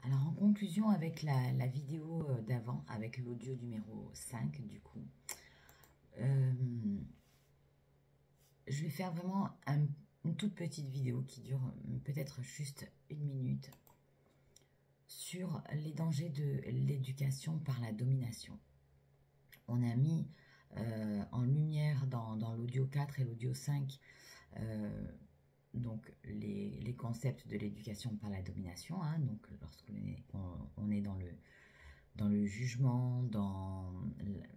Alors en conclusion avec la vidéo d'avant, avec l'audio numéro 5 du coup, euh, je vais faire vraiment une toute petite vidéo qui dure peut-être juste 1 minute sur les dangers de l'éducation par la domination. On a mis en lumière dans l'audio 4 et l'audio 5 donc les concepts de l'éducation par la domination, hein, donc lorsqu'on est dans le jugement, dans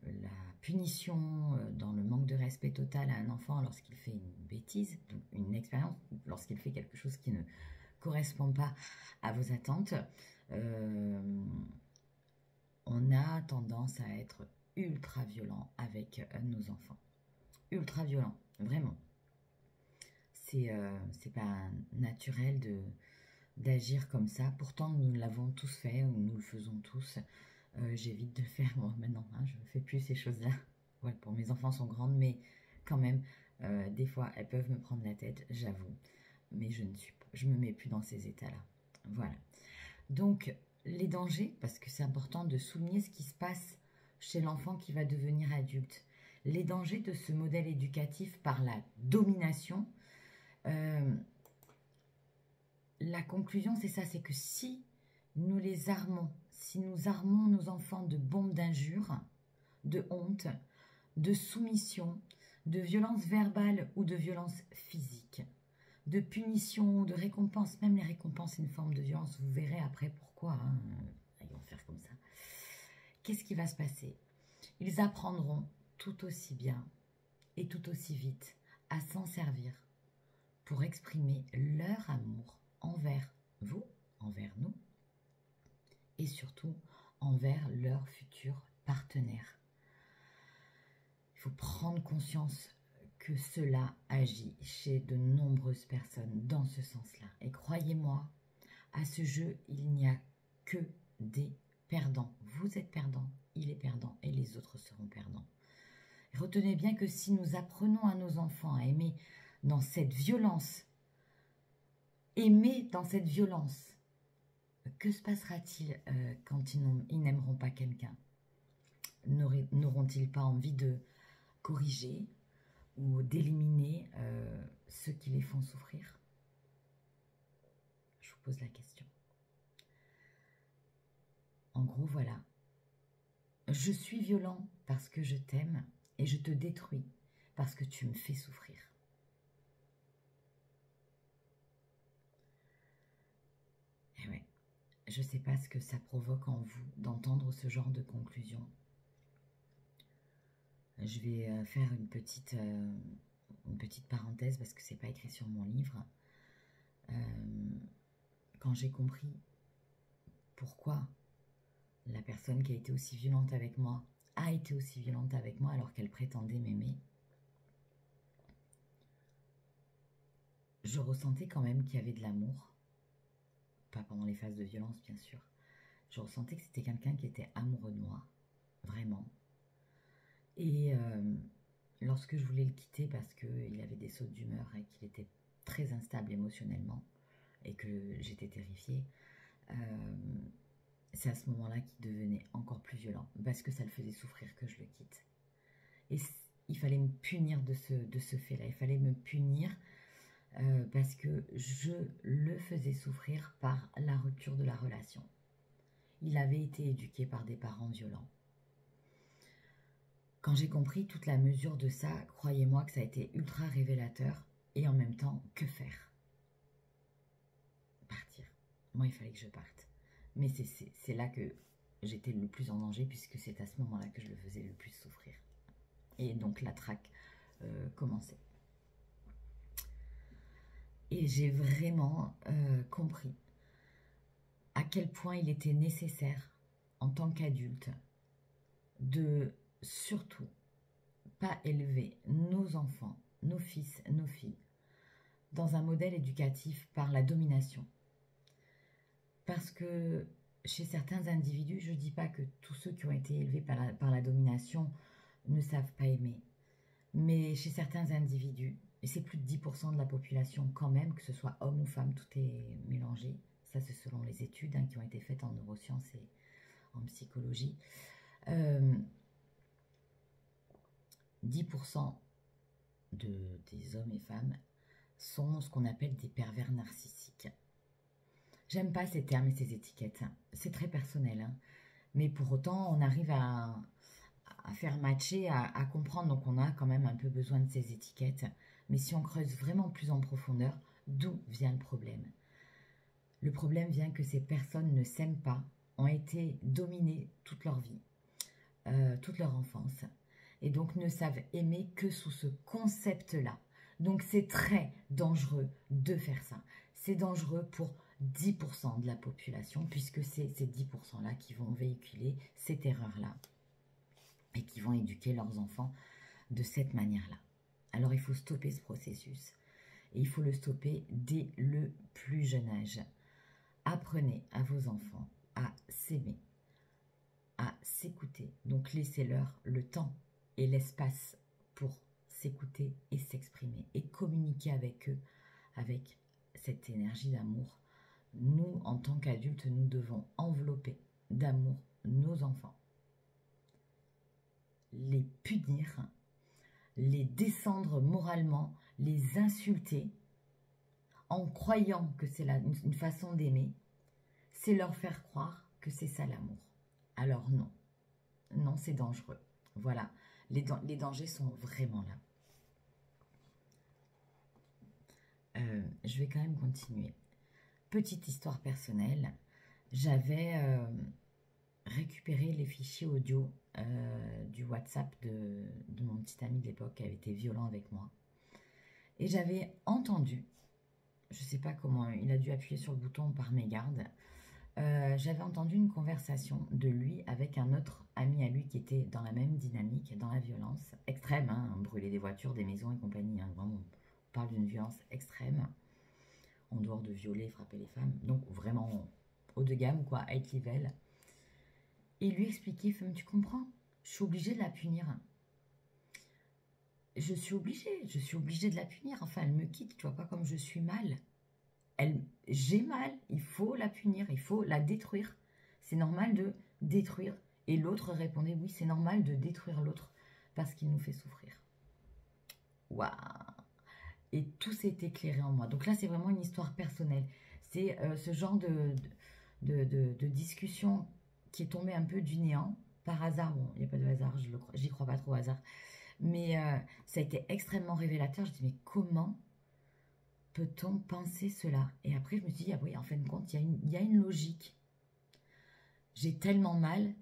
la punition, dans le manque de respect total à un enfant lorsqu'il fait une bêtise, donc une expérience, lorsqu'il fait quelque chose qui ne correspond pas à vos attentes, on a tendance à être ultra violent avec nos enfants. Ultra violent, vraiment. C'est pas naturel d'agir comme ça. Pourtant, nous l'avons tous fait, ou nous le faisons tous. J'évite de le faire moi maintenant. Hein, je ne fais plus ces choses-là. Ouais, pour mes enfants sont grandes, mais quand même, des fois, elles peuvent me prendre la tête, j'avoue. Mais je me mets plus dans ces états-là. Voilà. Donc, les dangers, parce que c'est important de souligner ce qui se passe chez l'enfant qui va devenir adulte. Les dangers de ce modèle éducatif par la domination. La conclusion, c'est ça, c'est que si nous les armons, si nous armons nos enfants de bombes d'injures, de honte, de soumission, de violence verbale ou de violence physique, de punition, de récompense, même les récompenses, c'est une forme de violence, vous verrez après pourquoi, hein, ils vont faire comme ça. Qu'est-ce qui va se passer? Ils apprendront tout aussi bien et tout aussi vite à s'en servir pour exprimer leur amour envers vous, envers nous, et surtout envers leurs futurs partenaires. Il faut prendre conscience que cela agit chez de nombreuses personnes dans ce sens-là. Et croyez-moi, à ce jeu, il n'y a que des perdants. Vous êtes perdant, il est perdant, et les autres seront perdants. Et retenez bien que si nous apprenons à nos enfants à aimer dans cette violence, que se passera-t-il quand ils n'aimeront pas quelqu'un? N'auront-ils pas envie de corriger ou d'éliminer ceux qui les font souffrir? Je vous pose la question. En gros, voilà. Je suis violent parce que je t'aime et je te détruis parce que tu me fais souffrir. Et ouais, je ne sais pas ce que ça provoque en vous d'entendre ce genre de conclusion. Je vais faire une petite parenthèse parce que c'est pas écrit sur mon livre. Quand j'ai compris pourquoi la personne qui a été aussi violente avec moi a été aussi violente avec moi alors qu'elle prétendait m'aimer, je ressentais quand même qu'il y avait de l'amour. Pas pendant les phases de violence, bien sûr. Je ressentais que c'était quelqu'un qui était amoureux de moi, vraiment. Et lorsque je voulais le quitter parce qu'il avait des sautes d'humeur et qu'il était très instable émotionnellement et que j'étais terrifiée, c'est à ce moment-là qu'il devenait encore plus violent parce que ça le faisait souffrir que je le quitte. Et il fallait me punir de ce fait-là. Il fallait me punir parce que je le faisais souffrir par la rupture de la relation. Il avait été éduqué par des parents violents. Quand j'ai compris toute la mesure de ça, croyez-moi que ça a été ultra révélateur. Et en même temps, que faire? Partir. Moi, il fallait que je parte. Mais c'est là que j'étais le plus en danger puisque c'est à ce moment-là que je le faisais le plus souffrir. Et donc la traque commençait. Et j'ai vraiment compris à quel point il était nécessaire en tant qu'adulte de surtout pas élever nos enfants, nos fils, nos filles dans un modèle éducatif par la domination. Parce que chez certains individus, je ne dis pas que tous ceux qui ont été élevés par la domination ne savent pas aimer, mais chez certains individus, et c'est plus de 10% de la population quand même, que ce soit homme ou femme, tout est mélangé, Ça, c'est selon les études qui ont été faites en neurosciences et en psychologie. 10% des hommes et femmes sont ce qu'on appelle des pervers narcissiques. J'aime pas ces termes et ces étiquettes. C'est très personnel. Hein. Mais pour autant, on arrive à faire matcher, à comprendre. Donc, on a quand même un peu besoin de ces étiquettes. Mais si on creuse vraiment plus en profondeur, d'où vient le problème? Le problème vient que ces personnes ne s'aiment pas, ont été dominées toute leur vie, toute leur enfance, et donc ne savent aimer que sous ce concept-là. Donc c'est très dangereux de faire ça. C'est dangereux pour 10% de la population, puisque c'est ces 10%-là qui vont véhiculer cette erreur-là et qui vont éduquer leurs enfants de cette manière-là. Alors il faut stopper ce processus. Et il faut le stopper dès le plus jeune âge. Apprenez à vos enfants à s'aimer, à s'écouter. Donc laissez-leur le temps et l'espace pour s'écouter et s'exprimer et communiquer avec eux avec cette énergie d'amour. Nous, en tant qu'adultes, nous devons envelopper d'amour nos enfants, les punir, les descendre moralement, les insulter en croyant que c'est une façon d'aimer, c'est leur faire croire que c'est ça l'amour. Alors non, non, c'est dangereux. Voilà, les dangers sont vraiment là. Je vais quand même continuer. Petite histoire personnelle, j'avais récupéré les fichiers audio du WhatsApp de mon petit ami de l'époque qui avait été violent avec moi. Et j'avais entendu, je ne sais pas comment, il a dû appuyer sur le bouton par mégarde, j'avais entendu une conversation de lui avec un autre ami à lui qui était dans la même dynamique, dans la violence extrême, hein, brûler des voitures, des maisons et compagnie, hein, vraiment, on parle d'une violence extrême, en dehors de violer, frapper les femmes, donc vraiment haut de gamme, quoi, high level. Et lui expliquer, tu comprends, je suis obligée de la punir. Je suis obligée de la punir, enfin elle me quitte, tu vois pas comme je suis mal. J'ai mal, il faut la punir, il faut la détruire. C'est normal de détruire. Et l'autre répondait, oui, c'est normal de détruire l'autre parce qu'il nous fait souffrir. Waouh! Et tout s'est éclairé en moi. Donc là, c'est vraiment une histoire personnelle. C'est ce genre de discussion qui est tombée un peu du néant, par hasard. Bon, il n'y a pas de hasard, j'y crois pas trop au hasard. Mais ça a été extrêmement révélateur. Je me dis, mais comment peut-on penser cela? Et après, je me suis dit, ah oui, en fin de compte, il y a une logique. J'ai tellement mal,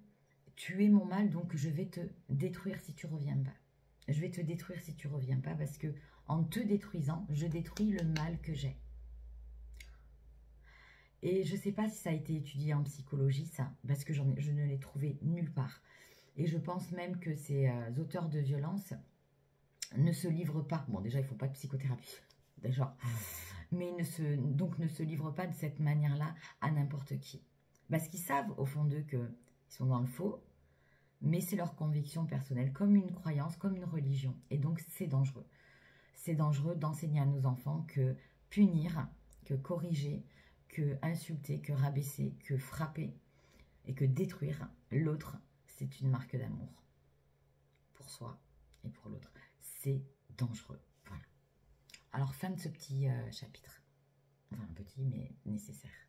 tu es mon mal, donc je vais te détruire si tu reviens pas. Je vais te détruire si tu reviens pas, parce que en te détruisant, je détruis le mal que j'ai. Et je ne sais pas si ça a été étudié en psychologie, ça, parce que je ne l'ai trouvé nulle part. Et je pense même que ces auteurs de violence ne se livrent pas. Bon, déjà, il ne faut pas de psychothérapie, déjà. Mais ne se livrent pas de cette manière-là à n'importe qui. Parce qu'ils savent, au fond d'eux, qu'ils sont dans le faux, mais c'est leur conviction personnelle, comme une croyance, comme une religion. Et donc, c'est dangereux. C'est dangereux d'enseigner à nos enfants que punir, que corriger, que insulter, que rabaisser, que frapper et que détruire l'autre, c'est une marque d'amour pour soi et pour l'autre. C'est dangereux. Voilà. Alors, fin de ce petit chapitre. Enfin, un petit, mais nécessaire.